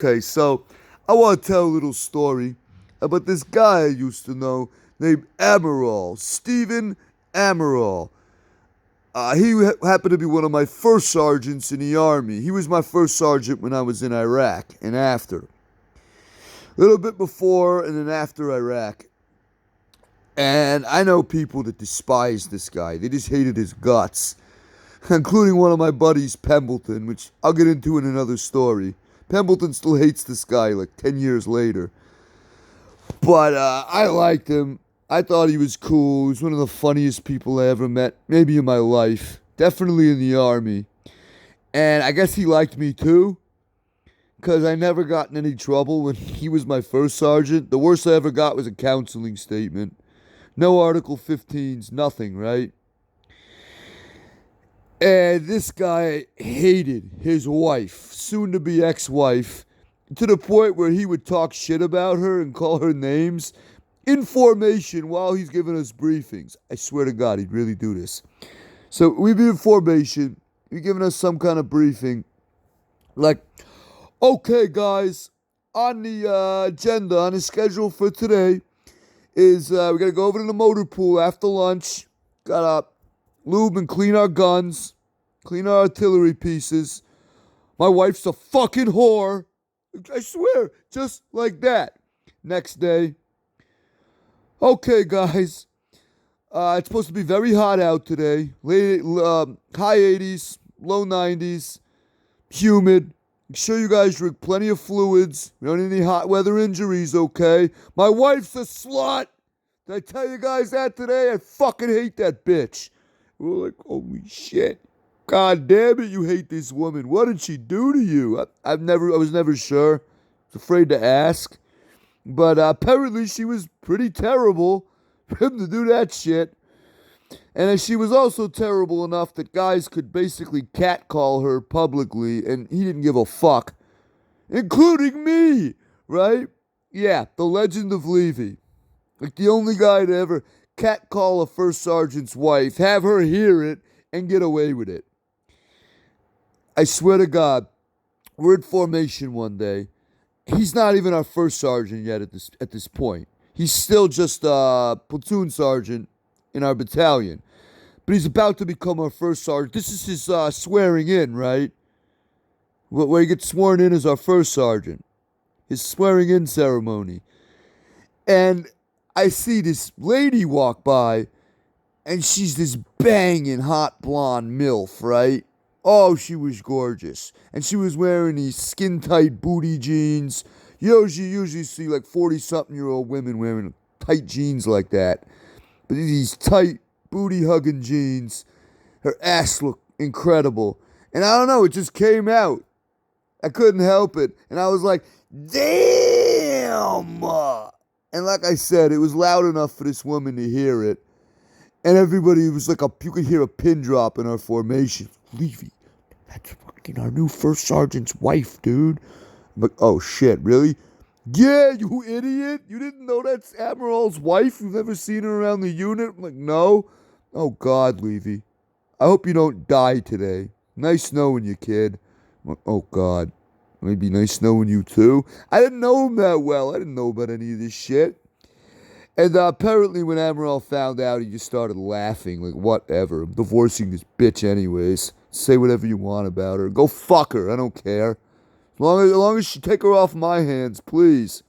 Okay, so I want to tell a little story about this guy I used to know named Amaral, Stephen Amaral. Happened to be one of my first sergeants in the army. He was my first sergeant when I was in Iraq and after. A little bit before and then after Iraq. And I know people that despise this guy. They just hated his guts, including one of my buddies, Pembleton, which I'll get into in another story. Pembleton still hates this guy like 10 years later. But I liked him. I thought he was cool. He was one of the funniest people I ever met, maybe in my life. Definitely in the army. And I guess he liked me too, because I never got in any trouble when he was my first sergeant. The worst I ever got was a counseling statement. No Article 15s, nothing, right? And this guy hated his wife, soon to be ex wife, to the point where he would talk shit about her and call her names in formation while he's giving us briefings. I swear to God, he'd really do this. So we'd be in formation, he'd giving us some kind of briefing. Like, okay, guys, on the agenda, on the schedule for today, is we gotta go over to the motor pool after lunch. Gotta lube and clean our guns, clean our artillery pieces. My wife's a fucking whore. I swear, just like that. Next day, okay, guys, it's supposed to be very hot out today. High 80s, low 90s, humid. Make sure you guys drink plenty of fluids. We don't need any hot weather injuries, okay? My wife's a slut. Did I tell you guys that today? I fucking hate that bitch. We're like, holy shit. God damn it, you hate this woman. What did she do to you? I was never sure. I was afraid to ask. But apparently she was pretty terrible for him to do that shit. And she was also terrible enough that guys could basically catcall her publicly, and he didn't give a fuck. Including me, right? Yeah, the legend of Levy. Like the only guy to ever catcall a first sergeant's wife, have her hear it, and get away with it. I swear to God, we're in formation one day. He's not even our first sergeant yet at this point. He's still just a platoon sergeant in our battalion. But he's about to become our first sergeant. This is his swearing in, right? Where he gets sworn in as our first sergeant. His swearing in ceremony. And I see this lady walk by, and she's this banging hot blonde MILF, right? Oh, she was gorgeous. And she was wearing these skin tight booty jeans. You usually see like 40-something-year-old women wearing tight jeans like that. But these tight, booty hugging jeans. Her ass looked incredible. And I don't know, it just came out. I couldn't help it. And I was like, damn! And like I said, it was loud enough for this woman to hear it. And everybody was like, you could hear a pin drop in our formation. Levy, that's fucking our new first sergeant's wife, dude. I'm like, oh shit, really? Yeah, you idiot. You didn't know that's Admiral's wife? You've never seen her around the unit? I'm like, no. Oh God, Levy. I hope you don't die today. Nice knowing you, kid. I'm like, oh God. Maybe nice knowing you too. I didn't know him that well. I didn't know about any of this shit. And apparently when Amaral found out, he just started laughing. Like, whatever. I'm divorcing this bitch anyways. Say whatever you want about her. Go fuck her. I don't care. As long as she take her off my hands, please.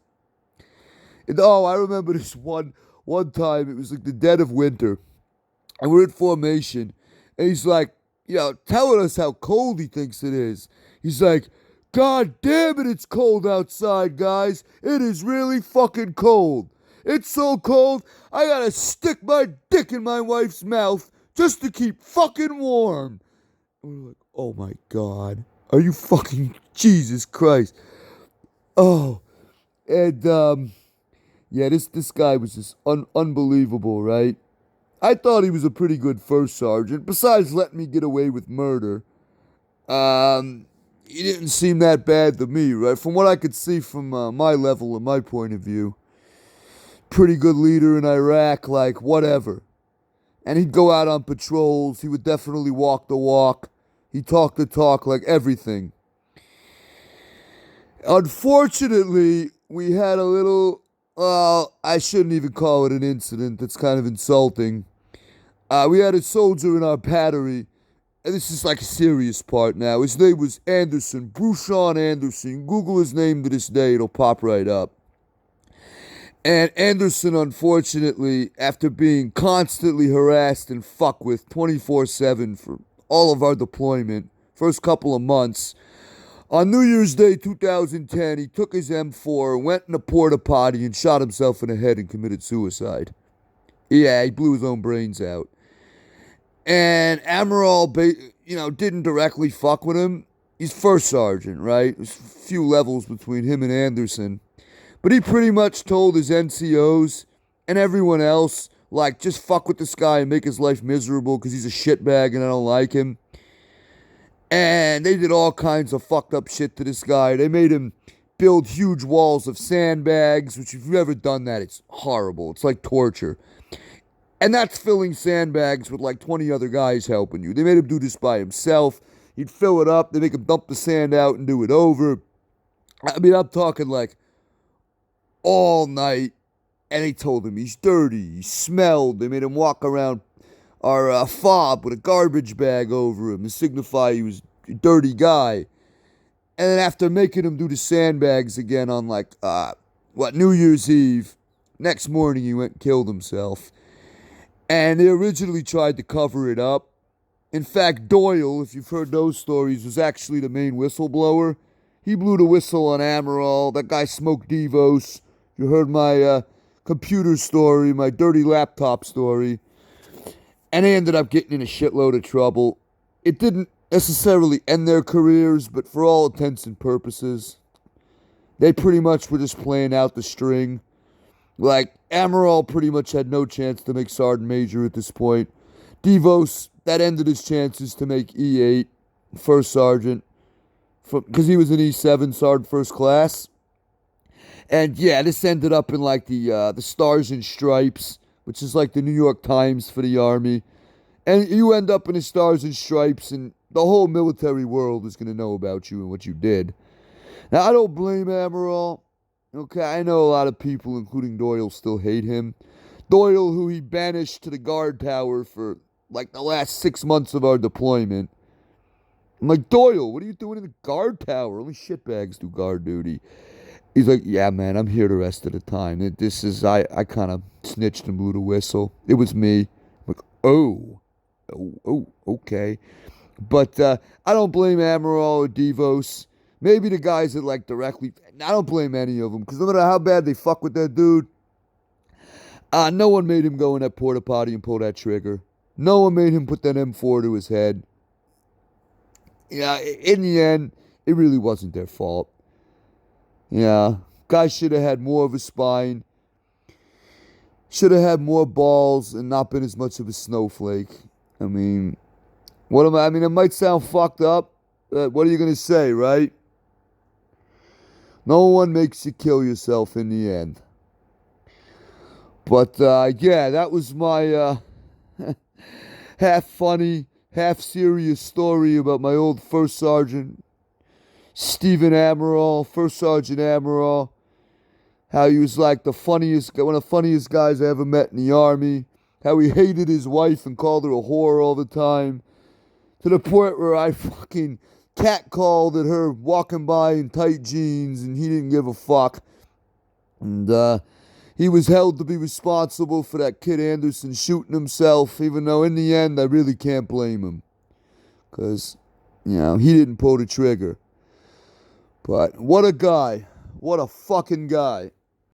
And oh, I remember this one time. It was like the dead of winter. And we're in formation. And he's like, telling us how cold he thinks it is. He's like, God damn it, it's cold outside, guys. It is really fucking cold. It's so cold, I gotta stick my dick in my wife's mouth just to keep fucking warm. And we're like, oh my God. Are you fucking Jesus Christ? Oh. And, yeah, this guy was just unbelievable, right? I thought he was a pretty good first sergeant. Besides letting me get away with murder, he didn't seem that bad to me, right? From what I could see from my level and my point of view. Pretty good leader in Iraq, like whatever. And he'd go out on patrols. He would definitely walk the walk. He'd talk the talk, like everything. Unfortunately, we had a little, well, I shouldn't even call it an incident. That's kind of insulting. We had a soldier in our battery, and this is like a serious part now. His name was Anderson, Brushan Anderson. Google his name to this day, it'll pop right up. And Anderson, unfortunately, after being constantly harassed and fucked with 24/7 for all of our deployment, first couple of months, on New Year's Day 2010, he took his M4, went in a porta potty, and shot himself in the head and committed suicide. Yeah, he blew his own brains out. And Amaral, didn't directly fuck with him. He's first sergeant, right? There's a few levels between him and Anderson. But he pretty much told his NCOs and everyone else, like, just fuck with this guy and make his life miserable because he's a shitbag and I don't like him. And they did all kinds of fucked up shit to this guy. They made him build huge walls of sandbags, which if you've ever done that, it's horrible. It's like torture. And that's filling sandbags with like 20 other guys helping you. They made him do this by himself. He'd fill it up. They make him dump the sand out and do it over. I mean, I'm talking like all night. And they told him he's dirty. He smelled. They made him walk around our fob with a garbage bag over him to signify he was a dirty guy. And then after making him do the sandbags again on like, New Year's Eve, next morning he went and killed himself. And they originally tried to cover it up. In fact, Doyle, if you've heard those stories, was actually the main whistleblower. He blew the whistle on Amaral. That guy smoked Devos. You heard my computer story, my dirty laptop story. And they ended up getting in a shitload of trouble. It didn't necessarily end their careers, but for all intents and purposes, they pretty much were just playing out the string. Like, Amaral pretty much had no chance to make Sergeant Major at this point. Devos, that ended his chances to make E8, First Sergeant, because he was an E7 Sergeant First Class. And yeah, this ended up in like the Stars and Stripes, which is like the New York Times for the Army. And you end up in the Stars and Stripes, and the whole military world is going to know about you and what you did. Now, I don't blame Amaral. Okay, I know a lot of people, including Doyle, still hate him. Doyle, who he banished to the guard tower for like the last 6 months of our deployment. I'm like, Doyle, what are you doing in the guard tower? Only shitbags do guard duty. He's like, yeah, man, I'm here the rest of the time. I kind of snitched and blew the whistle. It was me. I'm like, oh, okay. But I don't blame Amaral or Devos. Maybe the guys that like directly, I don't blame any of them, because no matter how bad they fuck with that dude, no one made him go in that porta potty and pull that trigger. No one made him put that M4 to his head. Yeah, in the end, it really wasn't their fault. Yeah, guy should have had more of a spine, should have had more balls, and not been as much of a snowflake. I mean, it might sound fucked up, but what are you going to say, right? No one makes you kill yourself in the end. But, yeah, that was my half funny, half serious story about my old First Sergeant Stephen Amaral, First Sergeant Amaral. How he was like one of the funniest guys I ever met in the Army. How he hated his wife and called her a whore all the time. To the point where I fucking catcalled at her walking by in tight jeans, and he didn't give a fuck. And he was held to be responsible for that kid Anderson shooting himself, even though in the end I really can't blame him. Because, he didn't pull the trigger. But what a guy. What a fucking guy.